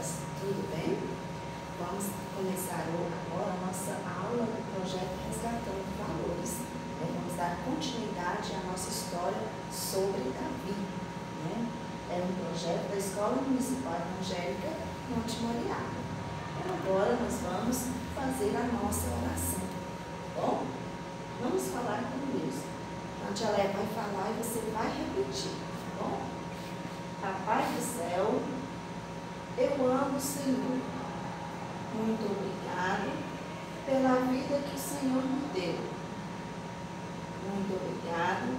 crianças, tudo bem? Vamos começar agora a nossa aula do projeto Resgatando Valores. Vamos dar continuidade à nossa história sobre Davi, né? É um projeto da Escola Municipal Evangélica Monte Moriá. Então agora nós vamos fazer a nossa oração, tá bom? Vamos falar com Deus. A tia Léa vai falar e você vai repetir, tá bom? Papai do céu, eu amo o Senhor. Muito obrigado pela vida que o Senhor me deu. Muito obrigado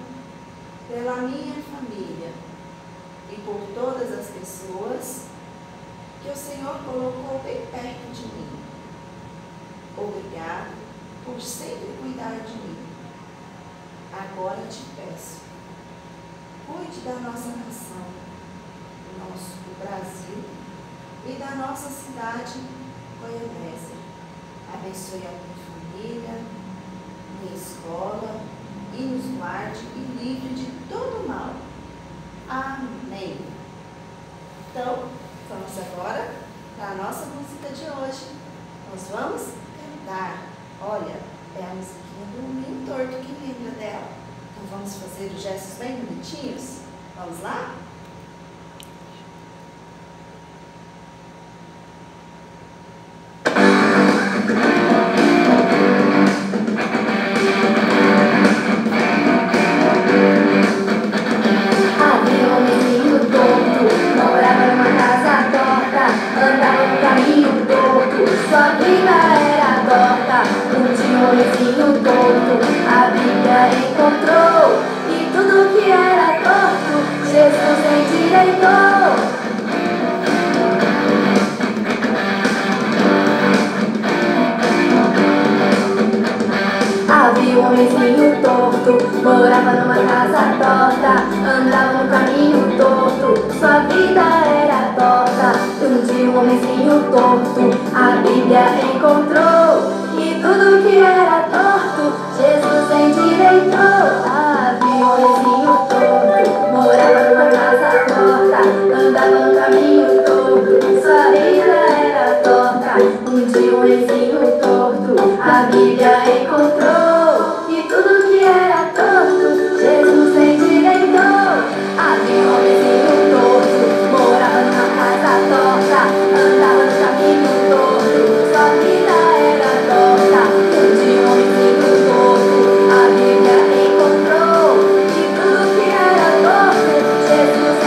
pela minha família e por todas as pessoas que o Senhor colocou bem perto de mim. Obrigado por sempre cuidar de mim. Agora te peço, cuide da nossa nação, do Brasil e da nossa cidade Goianésia. Abençoe a minha família, minha escola e nos guarde e livre de todo mal. Amém. Então, vamos agora para a nossa música de hoje. Nós vamos cantar. Olha, é a musiquinha do Menino Torto, quem lembra dela? Então vamos fazer os gestos bem bonitinhos? Vamos lá? Morava numa casa torta, andava no caminho torto, sua vida era torta. Um dia um homenzinho torto, a Bíblia encontrou, e tudo que era torto, Jesus endireitou. Havia um homenzinho torto, morava numa casa torta, andava no caminho torto, sua vida era torta. Um dia um homenzinho torto, a Bíblia encontrou, e tudo que era torto, Jesus endireitou. Havia um homenzinho torto, morava numa casa torta, andava no caminho torto, sua vida era torta. Um dia um homenzinho torto, a Bíblia encontrou, e tudo que era torto, Jesus endireitou. Havia um homenzinho torto, morava numa casa torta, andava no caminho torto, sua vida era torta. Um dia um homenzinho torto, a Bíblia encontrou, e tudo que era torto, Jesus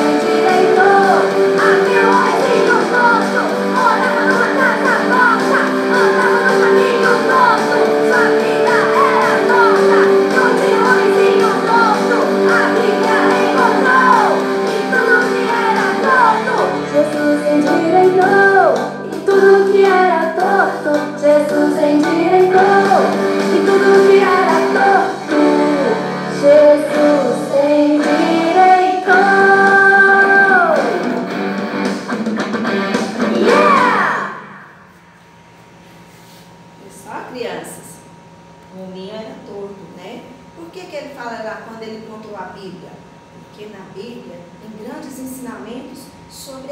endireitou. E tudo que era torto, Jesus endireitou. E tudo que era torto, Jesus endireitou. Yeah! Só crianças, o hominho era torto, né? Por que ele fala lá quando ele encontrou a Bíblia? Porque na Bíblia tem grandes ensinamentos sobre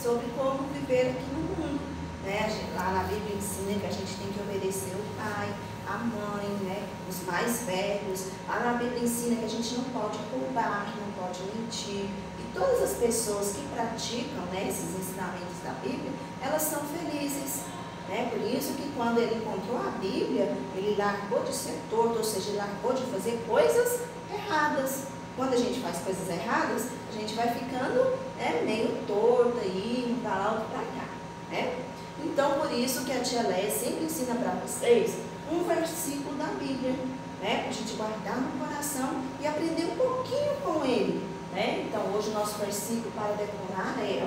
sobre como viver aqui no mundo, né? Lá na Bíblia ensina que a gente tem que obedecer o pai, a mãe, né? Os mais velhos. Lá na Bíblia ensina que a gente não pode roubar, que não pode mentir. E todas as pessoas que praticam, né, esses ensinamentos da Bíblia, elas são felizes. Né? Por isso que quando ele encontrou a Bíblia, ele largou de ser torto, ou seja, ele largou de fazer coisas erradas. Quando a gente faz coisas erradas, a gente vai ficando meio torto aí, um para lá, outro para cá. Né? Então, por isso que a tia Léa sempre ensina para vocês um versículo da Bíblia, né? Para a gente guardar no coração e aprender um pouquinho com ele. Né? Então, hoje o nosso versículo para decorar é,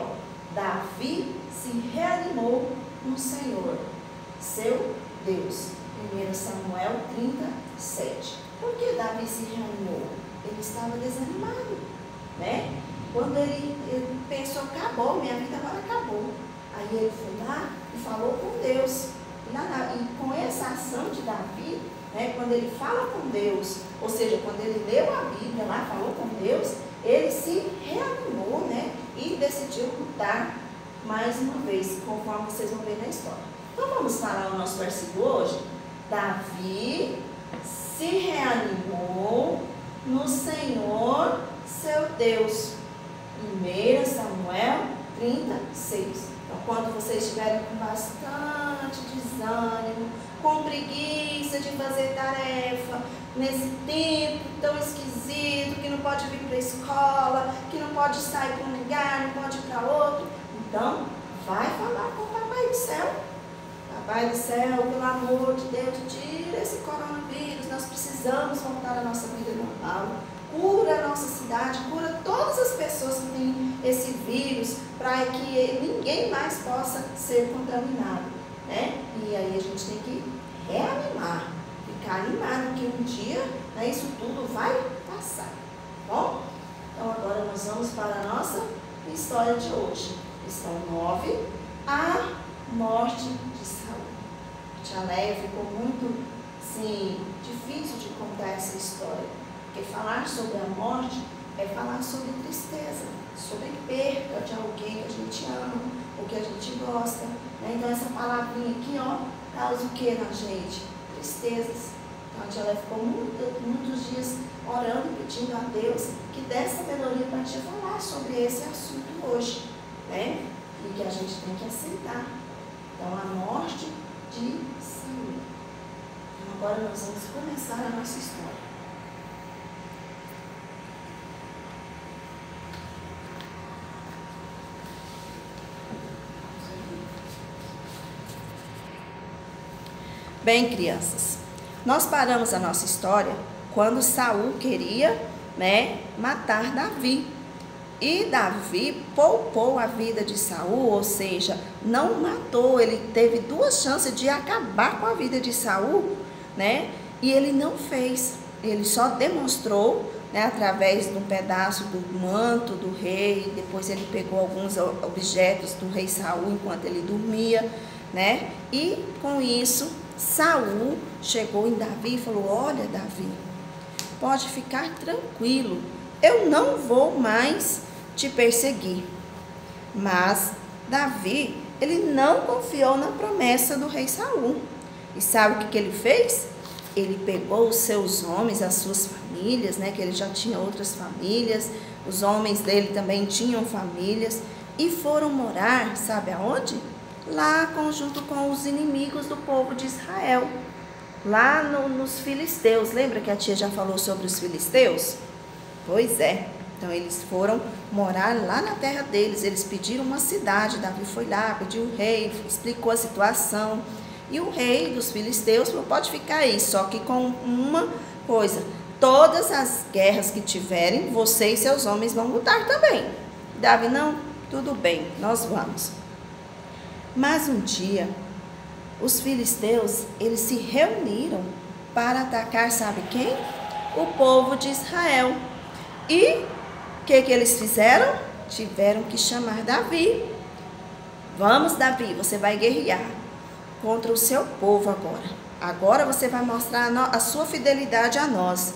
Davi se reanimou no Senhor, seu Deus. 1 Samuel 37. Por que Davi se reanimou? Ele estava desanimado, né? Quando ele pensou, acabou, minha vida agora acabou. Aí ele foi lá e falou com Deus. E com essa ação de Davi, né, quando ele fala com Deus, ou seja, quando ele leu a Bíblia lá, falou com Deus, ele se reanimou, né, e decidiu lutar mais uma vez, conforme vocês vão ver na história. Então vamos falar o nosso versículo hoje. Davi se reanimou no Senhor seu Deus. 1 Samuel 36. Então, quando vocês estiverem com bastante desânimo, com preguiça de fazer tarefa, nesse tempo tão esquisito, que não pode vir para a escola, que não pode sair para um lugar, não pode ir para outro, então, vai falar com o Papai do Céu. Papai do Céu, pelo amor de Deus, tira esse coronavírus, nós precisamos voltar à nossa vida normal. Cura a nossa cidade, cura todas as pessoas que têm esse vírus, para que ninguém mais possa ser contaminado, né? E aí a gente tem que reanimar, ficar animado, que um dia, né, isso tudo vai passar, tá bom? Então agora nós vamos para a nossa história de hoje. Lição 9, a morte de Saul. Tia Leia ficou muito, sim, difícil de contar essa história. Porque falar sobre a morte é falar sobre tristeza, sobre perda de alguém que a gente ama, ou que a gente gosta, né? Então essa palavrinha aqui, ó, causa o que na gente? Tristezas. Então a tia Léa ficou muitos dias orando, pedindo a Deus que desse sabedoria para te falar sobre esse assunto hoje, né? E que a gente tem que aceitar. Então a morte de Saul. Então agora nós vamos começar a nossa história. Bem, crianças, nós paramos a nossa história quando Saul queria, né, matar Davi. E Davi poupou a vida de Saul, ou seja, não matou. Ele teve duas chances de acabar com a vida de Saul, né? E ele não fez. Ele só demonstrou, né, através de um pedaço do manto do rei. Depois ele pegou alguns objetos do rei Saul enquanto ele dormia, né? E com isso Saul chegou em Davi e falou: olha, Davi, pode ficar tranquilo, eu não vou mais te perseguir. Mas Davi, ele não confiou na promessa do rei Saul. E sabe o que ele fez? Ele pegou os seus homens, as suas famílias, né, que ele já tinha outras famílias, os homens dele também tinham famílias, e foram morar, sabe aonde? Lá junto com os inimigos do povo de Israel, lá nos filisteus. Lembra que a tia já falou sobre os filisteus? Pois é, então eles foram morar lá na terra deles, eles pediram uma cidade. Davi foi lá, pediu o rei, explicou a situação, e o rei dos filisteus falou: pode ficar aí, só que com uma coisa: todas as guerras que tiverem, você e seus homens vão lutar também. Davi: não, tudo bem, nós vamos. Mas um dia, os filisteus, eles se reuniram para atacar, sabe quem? O povo de Israel. E o que eles fizeram? Tiveram que chamar Davi. Vamos, Davi, você vai guerrear contra o seu povo agora. Agora você vai mostrar a sua fidelidade a nós.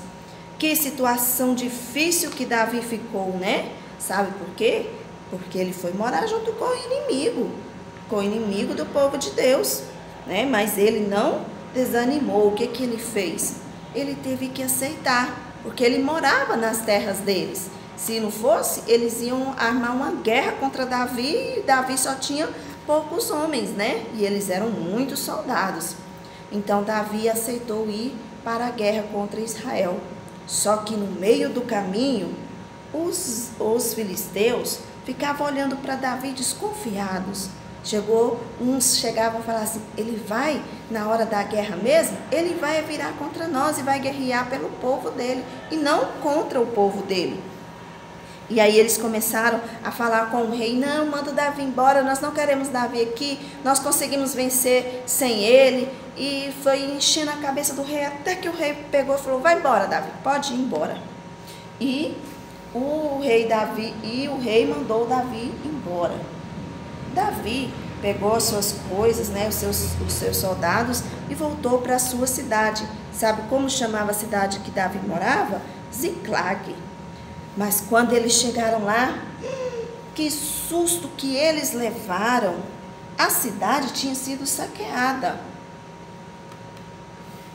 Que situação difícil que Davi ficou, né? Sabe por quê? Porque ele foi morar junto com o inimigo do povo de Deus, né? Mas ele não desanimou. O que ele fez? Ele teve que aceitar, porque ele morava nas terras deles. Se não fosse, eles iam armar uma guerra contra Davi, e Davi só tinha poucos homens, né? E eles eram muitos soldados. Então Davi aceitou ir para a guerra contra Israel. Só que no meio do caminho, os filisteus ficavam olhando para Davi desconfiados. Uns chegavam a falar assim: ele vai, na hora da guerra mesmo, ele vai virar contra nós e vai guerrear pelo povo dele e não contra o povo dele. E aí eles começaram a falar com o rei: não, manda Davi embora, nós não queremos Davi aqui, nós conseguimos vencer sem ele. E foi enchendo a cabeça do rei, até que o rei pegou e falou: vai embora, Davi, pode ir embora. E o rei mandou Davi embora. Davi pegou as suas coisas, né, os seus soldados, e voltou para a sua cidade. Sabe como chamava a cidade que Davi morava? Ziclag. Mas quando eles chegaram lá, que susto que eles levaram. A cidade tinha sido saqueada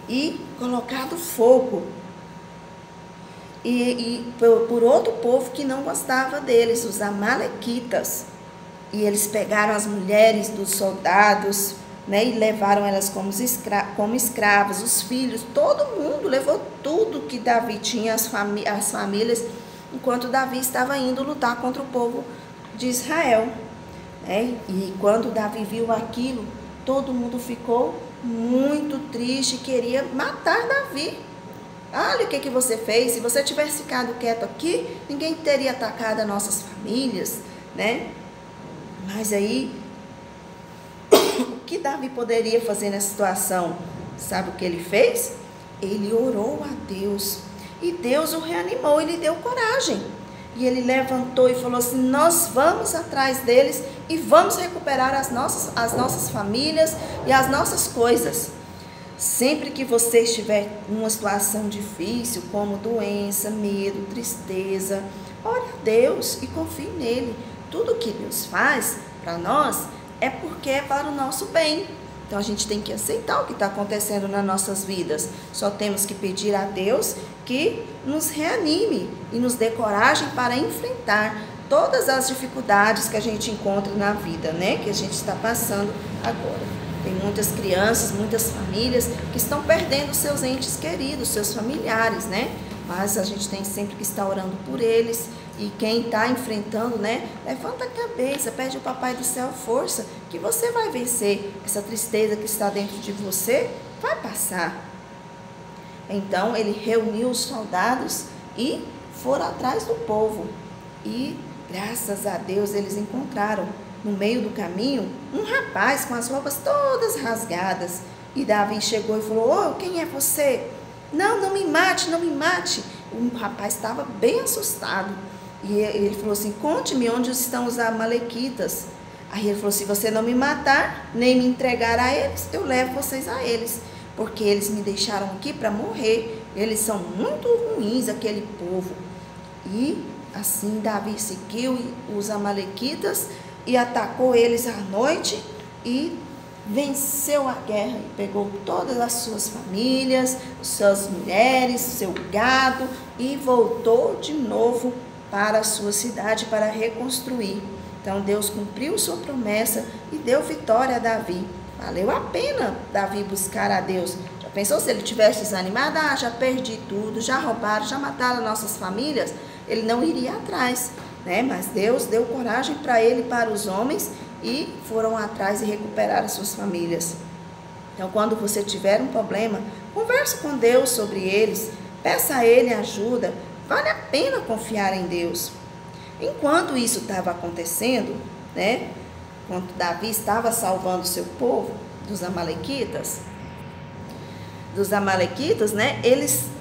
e colocado fogo. E por outro povo que não gostava deles, os amalequitas. E eles pegaram as mulheres dos soldados, né, e levaram elas como escravas, os filhos, todo mundo levou tudo que Davi tinha, as famílias, enquanto Davi estava indo lutar contra o povo de Israel. E quando Davi viu aquilo, todo mundo ficou muito triste, queria matar Davi. Olha o que você fez, se você tivesse ficado quieto aqui, ninguém teria atacado as nossas famílias, né? Mas aí, o que Davi poderia fazer nessa situação? Sabe o que ele fez? Ele orou a Deus, e Deus o reanimou, ele deu coragem. E ele levantou e falou assim: nós vamos atrás deles e vamos recuperar as nossas famílias e as nossas coisas. Sempre que você estiver em uma situação difícil, como doença, medo, tristeza, ore a Deus e confie nele. Tudo que Deus faz para nós é porque é para o nosso bem. Então a gente tem que aceitar o que está acontecendo nas nossas vidas. Só temos que pedir a Deus que nos reanime e nos dê coragem para enfrentar todas as dificuldades que a gente encontra na vida, né? Que a gente está passando agora. Tem muitas crianças, muitas famílias que estão perdendo seus entes queridos, seus familiares, né? Mas a gente tem sempre que estar orando por eles. E quem está enfrentando, né? Levanta a cabeça, pede ao Papai do Céu força, que você vai vencer. Essa tristeza que está dentro de você vai passar. Então ele reuniu os soldados e foram atrás do povo. E graças a Deus eles encontraram no meio do caminho um rapaz com as roupas todas rasgadas. E Davi chegou e falou: quem é você? Não me mate, não me mate. O rapaz estava bem assustado. E ele falou assim: conte-me onde estão os amalequitas. Aí ele falou: se você não me matar, nem me entregar a eles, eu levo vocês a eles. Porque eles me deixaram aqui para morrer. Eles são muito ruins, aquele povo. E assim Davi seguiu os amalequitas e atacou eles à noite e venceu a guerra. E pegou todas as suas famílias, suas mulheres, seu gado e voltou de novo para a sua cidade para reconstruir. Então Deus cumpriu sua promessa e deu vitória a Davi. Valeu a pena Davi buscar a Deus. Já pensou se ele tivesse desanimado? Já perdi tudo, já roubaram, já mataram nossas famílias. Ele não iria atrás, né? Mas Deus deu coragem para ele e para os homens e foram atrás e recuperaram as suas famílias. Então quando você tiver um problema, converse com Deus sobre eles, peça a Ele ajuda. Vale a pena confiar em Deus. Enquanto isso estava acontecendo, né? Enquanto Davi estava salvando o seu povo dos amalequitas, né?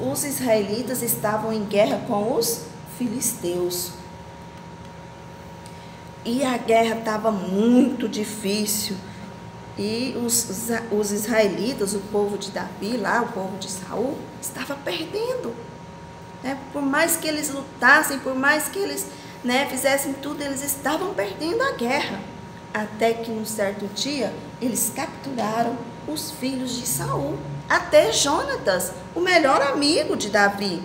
Os israelitas estavam em guerra com os filisteus. E a guerra estava muito difícil. E os israelitas, o povo de Davi lá, o povo de Saul, estava perdendo. Por mais que eles lutassem, por mais que eles, né, fizessem tudo, eles estavam perdendo a guerra. Até que um certo dia, eles capturaram os filhos de Saul. Até Jonatas, o melhor amigo de Davi.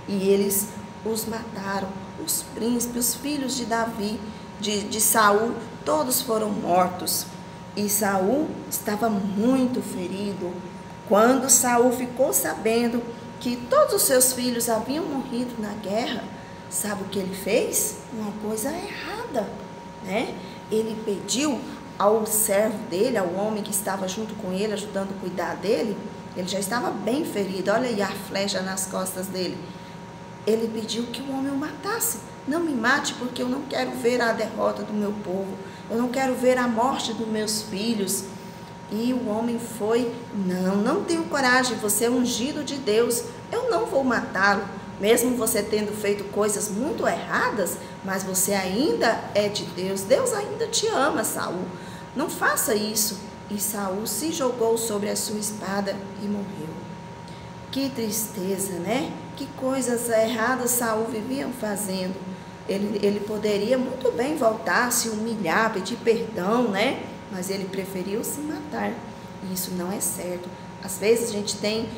E eles os mataram. Os príncipes, os filhos de Davi, de Saul, todos foram mortos. E Saul estava muito ferido. Quando Saul ficou sabendo que todos os seus filhos haviam morrido na guerra, sabe o que ele fez? Uma coisa errada, né? Ele pediu ao servo dele, ao homem que estava junto com ele, ajudando a cuidar dele, ele já estava bem ferido, olha aí a flecha nas costas dele. Ele pediu que o homem o matasse. Não me mate, porque eu não quero ver a derrota do meu povo, eu não quero ver a morte dos meus filhos. E o homem foi: não tenho coragem, você é ungido de Deus, eu não vou matá-lo. Mesmo você tendo feito coisas muito erradas, mas você ainda é de Deus, Deus ainda te ama, Saul. Não faça isso. E Saul se jogou sobre a sua espada e morreu. Que tristeza, né? Que coisas erradas Saul vivia fazendo. Ele poderia muito bem voltar, se humilhar, pedir perdão, né? Mas ele preferiu se matar. E isso não é certo. Às vezes a gente tem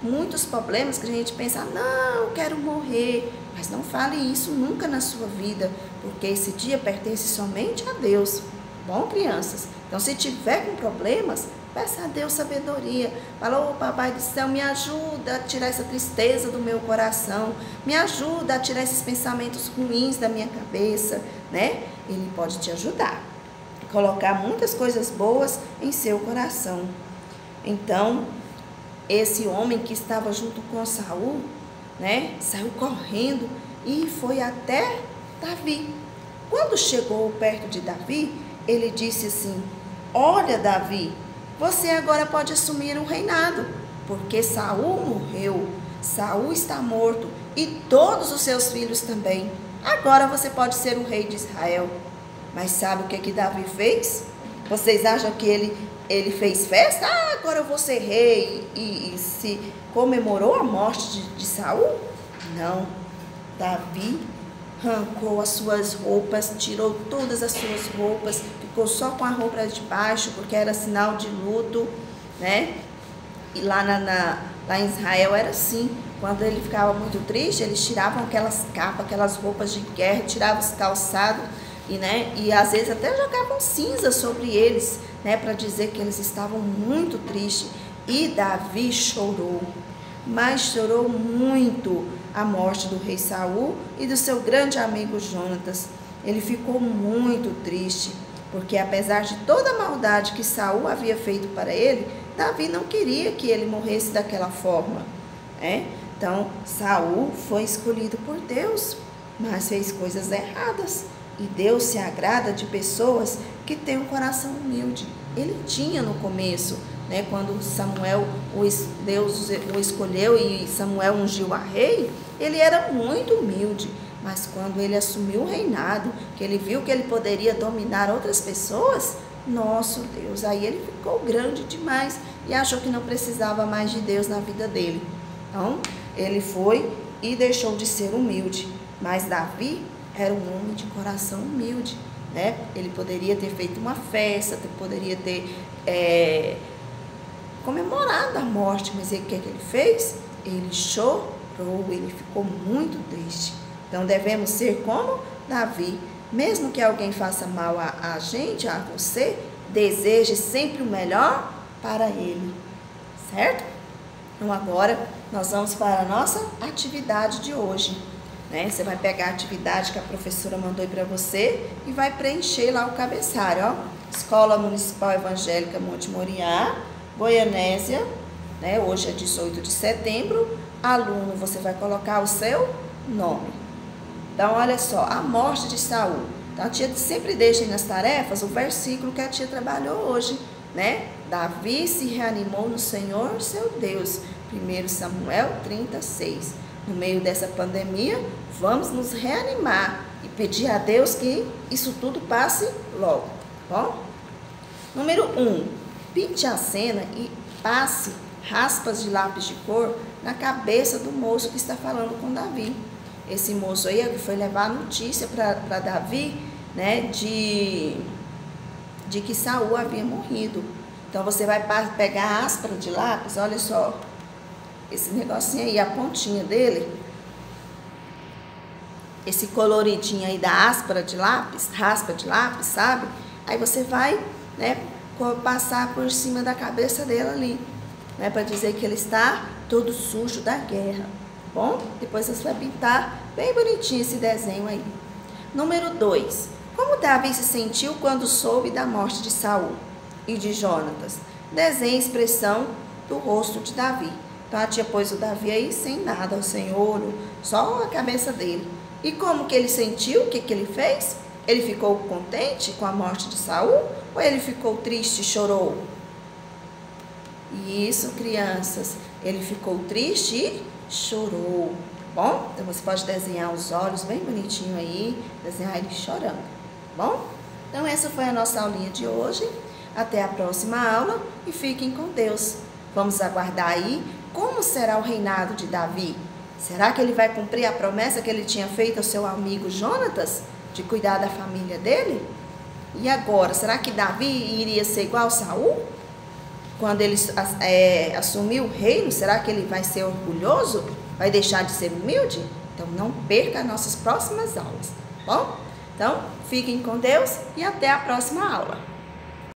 muitos problemas que a gente pensa, não, eu quero morrer. Mas não fale isso nunca na sua vida, porque esse dia pertence somente a Deus. Bom, crianças? Então, se tiver com problemas, peça a Deus sabedoria. Fala, ô papai do céu, me ajuda a tirar essa tristeza do meu coração. Me ajuda a tirar esses pensamentos ruins da minha cabeça, né? Ele pode te ajudar. Colocar muitas coisas boas em seu coração. Então, esse homem que estava junto com Saul, né, saiu correndo e foi até Davi. Quando chegou perto de Davi, ele disse assim, olha Davi, você agora pode assumir o reinado, porque Saul morreu, Saul está morto e todos os seus filhos também. Agora você pode ser o rei de Israel. Mas sabe o que Davi fez? Vocês acham que ele fez festa? Ah, agora eu vou ser rei e se comemorou a morte de Saul? Não. Davi arrancou as suas roupas, tirou todas as suas roupas, ficou só com a roupa de baixo, porque era sinal de luto, né? E lá em Israel era assim. Quando ele ficava muito triste, eles tiravam aquelas capas, aquelas roupas de guerra, tiravam os calçados e às vezes até jogavam cinza sobre eles, né, para dizer que eles estavam muito tristes. E Davi chorou, mas chorou muito a morte do rei Saul e do seu grande amigo Jonatas. Ele ficou muito triste, porque apesar de toda a maldade que Saul havia feito para ele, Davi não queria que ele morresse daquela forma, né? Então, Saul foi escolhido por Deus, mas fez coisas erradas. E Deus se agrada de pessoas que têm um coração humilde. Ele tinha no começo, né, quando Deus o escolheu e Samuel ungiu a rei, ele era muito humilde. Mas quando ele assumiu o reinado, que ele viu que ele poderia dominar outras pessoas, nosso Deus, aí ele ficou grande demais e achou que não precisava mais de Deus na vida dele. Então, ele foi e deixou de ser humilde. Mas Davi era um homem de coração humilde, né? Ele poderia ter feito uma festa, poderia ter comemorado a morte, mas o que ele fez? Ele chorou, ele ficou muito triste. Então devemos ser como Davi. Mesmo que alguém faça mal a gente, a você, deseje sempre o melhor para ele, certo? Então agora nós vamos para a nossa atividade de hoje. Você vai pegar a atividade que a professora mandou para você e vai preencher lá o cabeçalho, ó. Escola Municipal Evangélica Monte Moriá, Goianésia, né? Hoje é 18 de setembro. Aluno, você vai colocar o seu nome. Então, olha só, a morte de Saul. Então, a tia sempre deixa aí nas tarefas o versículo que a tia trabalhou hoje, né? Davi se reanimou no Senhor, seu Deus. 1 Samuel 36. No meio dessa pandemia, vamos nos reanimar e pedir a Deus que isso tudo passe logo, tá bom? Número 1, pinte a cena e passe raspas de lápis de cor na cabeça do moço que está falando com Davi. Esse moço aí é que foi levar a notícia para Davi, né, de que Saul havia morrido. Então você vai pegar a áspera de lápis, olha só. Esse negocinho aí, a pontinha dele, esse coloridinho aí da raspa de lápis, sabe? Aí você vai, né, passar por cima da cabeça dele ali, né, para dizer que ele está todo sujo da guerra, tá bom? Depois você vai pintar bem bonitinho esse desenho aí. Número 2. Como Davi se sentiu quando soube da morte de Saul e de Jonatas? Desenhe a expressão do rosto de Davi. Então a tia pôs o Davi aí sem nada, sem olho, só a cabeça dele. E como que ele sentiu? O que ele fez? Ele ficou contente com a morte de Saul? Ou ele ficou triste e chorou? Isso, crianças, ele ficou triste e chorou. Bom, então você pode desenhar os olhos bem bonitinho aí, desenhar ele chorando, bom? Então essa foi a nossa aulinha de hoje. Até a próxima aula e fiquem com Deus. Vamos aguardar aí como será o reinado de Davi. Será que ele vai cumprir a promessa que ele tinha feito ao seu amigo Jonatas, de cuidar da família dele? E agora, será que Davi iria ser igual a Saul? Quando ele assumir o reino, será que ele vai ser orgulhoso? Vai deixar de ser humilde? Então não perca as nossas próximas aulas, tá bom? Então, fiquem com Deus e até a próxima aula.